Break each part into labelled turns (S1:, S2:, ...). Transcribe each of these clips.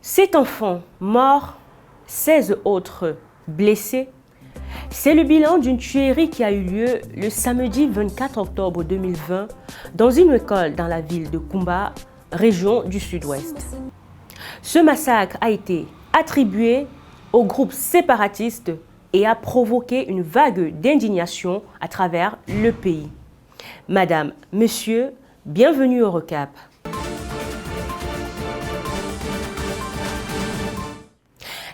S1: 7 enfants morts, 16 autres blessés. C'est le bilan d'une tuerie qui a eu lieu le samedi 24 octobre 2020 dans une école dans la ville de Kumba, région du Sud-Ouest. Ce massacre a été attribué au groupe séparatiste et a provoqué une vague d'indignation à travers le pays. Madame, Monsieur, bienvenue au Recap.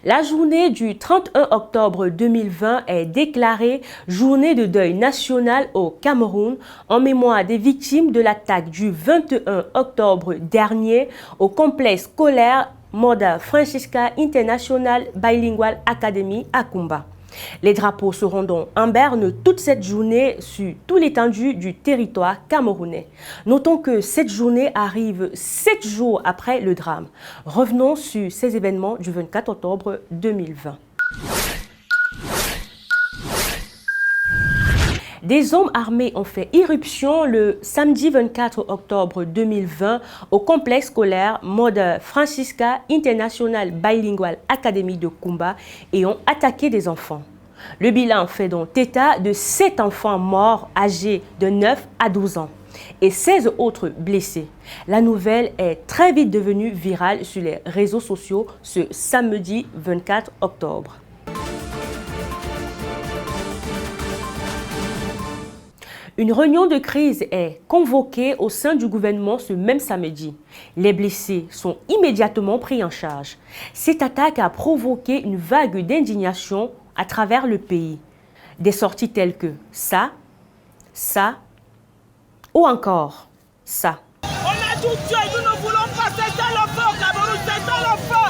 S1: La journée du 31 octobre 2020 est déclarée journée de deuil national au Cameroun en mémoire des victimes de l'attaque du 21 octobre dernier au complexe scolaire Mother Francisca International Bilingual Academy à Kumba. Les drapeaux seront donc en berne toute cette journée sur toute l'étendue du territoire camerounais. Notons que cette journée arrive 7 jours après le drame. Revenons sur ces événements du 24 octobre 2020. Des hommes armés ont fait irruption le samedi 24 octobre 2020 au complexe scolaire Mother Francisca International Bilingual Academy de Kumba et ont attaqué des enfants. Le bilan fait donc état de 7 enfants morts âgés de 9 à 12 ans et 16 autres blessés. La nouvelle est très vite devenue virale sur les réseaux sociaux ce samedi 24 octobre. Une réunion de crise est convoquée au sein du gouvernement ce même samedi. Les blessés sont immédiatement pris en charge. Cette attaque a provoqué une vague d'indignation à travers le pays. Des sorties telles que ça ou encore ça.
S2: On a tout tué, nous ne voulons pas, c'est ça le feu au Cameroun, c'est ça le feu.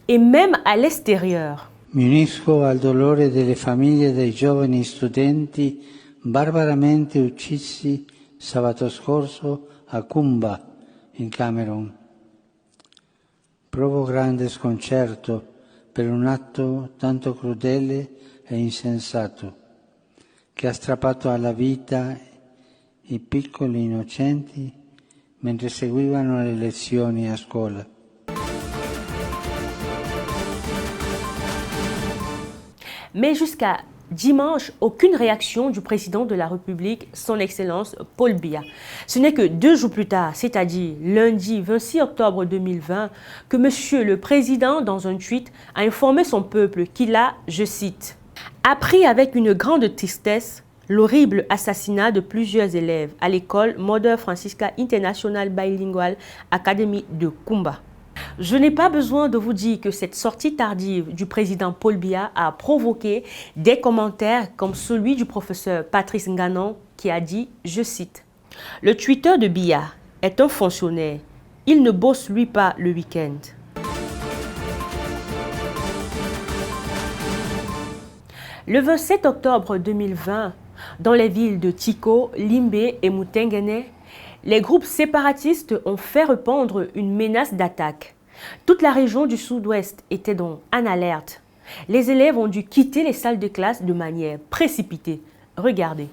S1: Et même à l'extérieur.
S3: Mi unisco al dolore delle famiglie dei giovani studenti barbaramente uccisi sabato scorso a Kumba, in Camerun. Provo grande sconcerto per un atto tanto crudele e insensato, che ha strappato alla vita i piccoli innocenti mentre seguivano le lezioni a scuola.
S1: Mais jusqu'à dimanche, aucune réaction du président de la République, son Excellence Paul Biya. Ce n'est que 2 jours plus tard, c'est-à-dire lundi 26 octobre 2020, que Monsieur le Président, dans un tweet, a informé son peuple qu'il a, je cite, « appris avec une grande tristesse l'horrible assassinat de plusieurs élèves à l'école Mother Francisca International Bilingual Academy de Kumba. » Je n'ai pas besoin de vous dire que cette sortie tardive du président Paul Biya a provoqué des commentaires comme celui du professeur Patrice Nganon qui a dit, je cite, « Le Twitter de Biya est un fonctionnaire. Il ne bosse lui pas le week-end. » Le 27 octobre 2020, dans les villes de Tiko, Limbe et Moutenguene, les groupes séparatistes ont fait répandre une menace d'attaque. Toute la région du Sud-Ouest était donc en alerte. Les élèves ont dû quitter les salles de classe de manière précipitée. Regardez.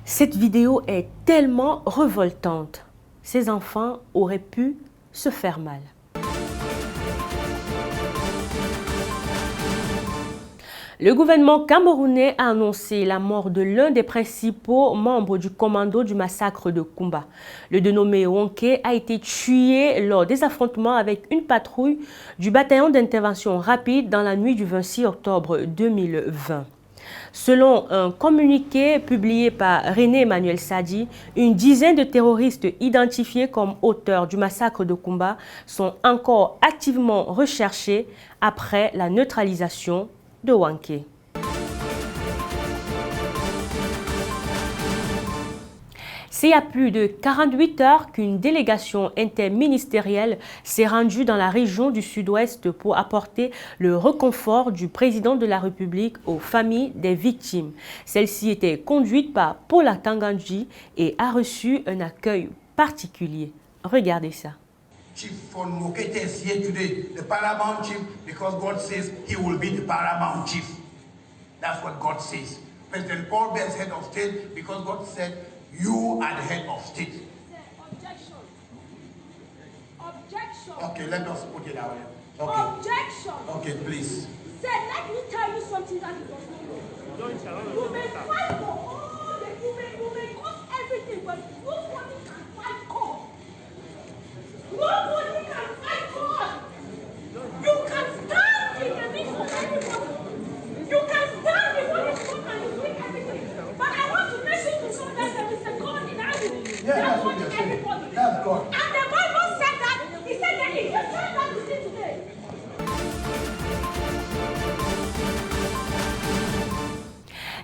S1: Cette vidéo est tellement révoltante. Ces enfants auraient pu se faire mal. Le gouvernement camerounais a annoncé la mort de l'un des principaux membres du commando du massacre de Kumba. Le dénommé Wonke a été tué lors des affrontements avec une patrouille du bataillon d'intervention rapide dans la nuit du 26 octobre 2020. Selon un communiqué publié par René Emmanuel Sadi, une dizaine de terroristes identifiés comme auteurs du massacre de Kumba sont encore activement recherchés après la neutralisation de Wonke. C'est il y a plus de 48 heures qu'une délégation interministérielle s'est rendue dans la région du Sud-Ouest pour apporter le réconfort du président de la République aux familles des victimes. Celle-ci était conduite par Paula Tangandji et a reçu un accueil particulier. Regardez ça.
S4: Chief von Mokete is here today, the paramount chief, because God says he will be the paramount chief. That's what God says. President Paul Biya is head of state because God said, you are the head of state.
S2: Objection. Objection.
S4: Okay, let us put it out here. Okay.
S2: Objection.
S4: Okay, please.
S2: Say, let me tell you something that you don't know. You may fight for all the, you may cause everything, but nobody can fight God. Nobody can fight God. You can stand in the midst of everybody. You can stand before this court and you speak everything. But I want to make sure to show that there is a God in heaven. That's what everybody.
S4: That's God.
S2: And the Bible said that. He said that if you turn back to see today.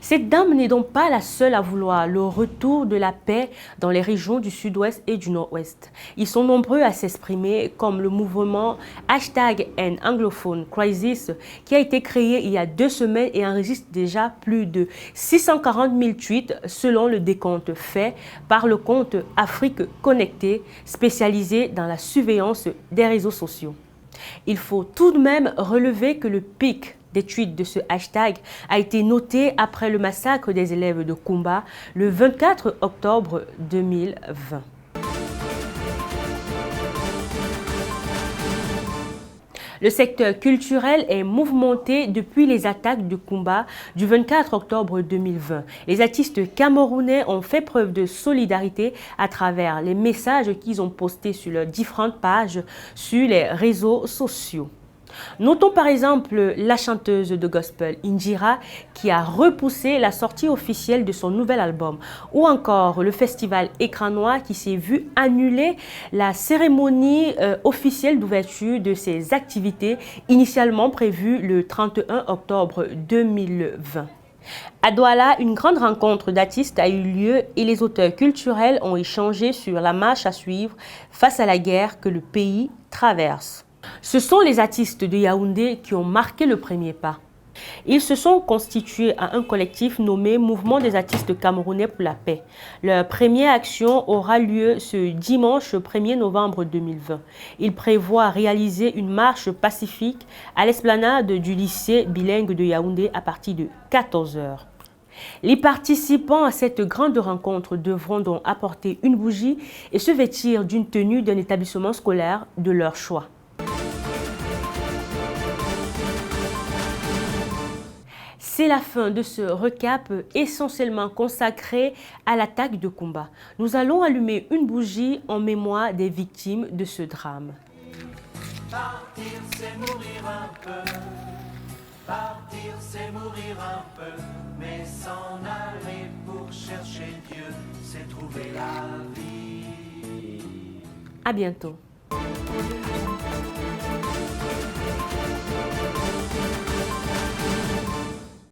S1: Cette dame n'est donc pas la seule à vouloir le retour de la paix dans les régions du Sud-Ouest et du Nord-Ouest. Ils sont nombreux à s'exprimer, comme le mouvement #AngloPhoneCrisis qui a été créé il y a 2 semaines et enregistre déjà plus de 640 000 tweets selon le décompte fait par le compte Afrique Connectée spécialisé dans la surveillance des réseaux sociaux. Il faut tout de même relever que le pic des tweets de ce hashtag a été noté après le massacre des élèves de Kumba le 24 octobre 2020. Le secteur culturel est mouvementé depuis les attaques de Kumba du 24 octobre 2020. Les artistes camerounais ont fait preuve de solidarité à travers les messages qu'ils ont postés sur leurs différentes pages sur les réseaux sociaux. Notons par exemple la chanteuse de gospel Indira qui a repoussé la sortie officielle de son nouvel album, ou encore le festival Écran Noir qui s'est vu annuler la cérémonie officielle d'ouverture de ses activités initialement prévue le 31 octobre 2020. À Douala, une grande rencontre d'artistes a eu lieu et les auteurs culturels ont échangé sur la marche à suivre face à la guerre que le pays traverse. Ce sont les artistes de Yaoundé qui ont marqué le premier pas. Ils se sont constitués à un collectif nommé Mouvement des artistes camerounais pour la paix. Leur première action aura lieu ce dimanche 1er novembre 2020. Ils prévoient réaliser une marche pacifique à l'esplanade du lycée bilingue de Yaoundé à partir de 14 h. Les participants à cette grande rencontre devront donc apporter une bougie et se vêtir d'une tenue d'un établissement scolaire de leur choix. C'est la fin de ce recap essentiellement consacré à l'attaque de Kumba. Nous allons allumer une bougie en mémoire des victimes de ce drame.
S5: Partir, c'est mourir un peu. Partir, c'est mourir un peu. Mais s'en aller pour chercher Dieu, c'est trouver la vie.
S1: À bientôt.